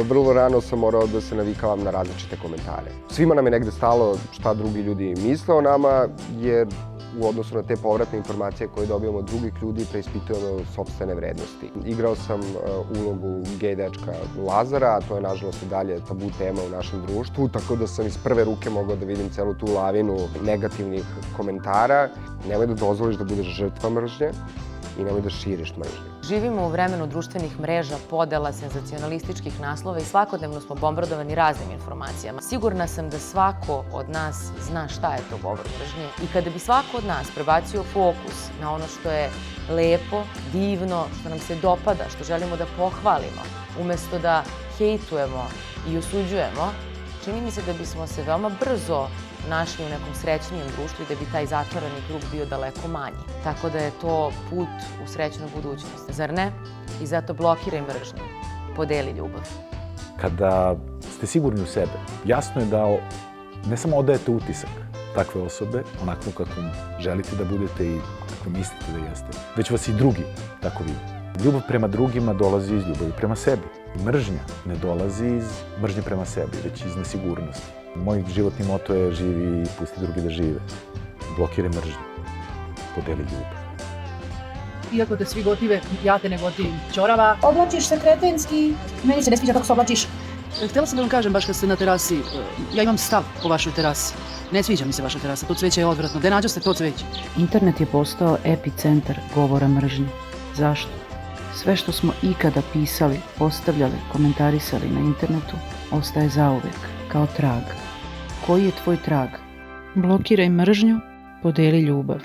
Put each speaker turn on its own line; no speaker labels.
vrlo rano sam morao da se navikavam na različite komentare. Svima nam je negde stalo šta drugi ljudi misle o nama, jer u odnosu na te povratne informacije koje dobijamo od drugih ljudi preispitujemo sopstvene vrednosti. Igrao sam ulogu gej dečka Lazara, a to je nažalost i dalje tabu tema u našem društvu, tako da sam iz prve ruke mogao da vidim celu tu lavinu negativnih komentara. Nemoj da dozvoliš da budeš žrtva mržnje i nemoj da širiš mržnje.
Živimo u vremenu društvenih mreža, podela, senzacionalističkih naslova i svakodnevno smo bombardovani raznim informacijama. Sigurna sam da svako od nas zna šta je to govor mržnje i kada bi svako od nas prebacio fokus na ono što je lepo, divno, što nam se dopada, što želimo da pohvalimo, umesto da hejtujemo i osuđujemo, čini mi se da bismo se veoma brzo našli u nekom srećnijem društvu i da bi taj zatvoreni krug bio daleko manji. Tako da je to put u srećnu budućnost, zar ne? I zato blokiraj mržnju, podeli ljubav.
Kada ste sigurni u sebe, jasno je da ne samo odajete utisak takve osobe, onako kako želite da budete i kako mislite da jeste, već vas i drugi tako vide. Ljubav prema drugima dolazi iz ljubavi prema sebi. Mržnja ne dolazi iz mržnje prema sebi, već iz nesigurnosti. Moj životni moto je živi i pusti drugi da žive. Blokiraj mržnju, podeli ljubav.
Iako te svi gotive, ja te ne gotivim. Ćorava.
Oblačiš se kretenski, meni se ne sviđa kako se oblačiš.
Htjela sam da vam kažem, baš kad ste na terasi, ja imam stav o vašoj terasi. Ne sviđa mi se vaša terasa, to cveće je odvratno. Gde nađo ste to cveće?
Internet je postao epicentar govora mržnje. Zašto? Sve što smo ikada pisali, postavljali, komentarisali na internetu, ostaje zauvek, kao trag. Koji je tvoj trag? Blokiraj mržnju, podeli ljubav.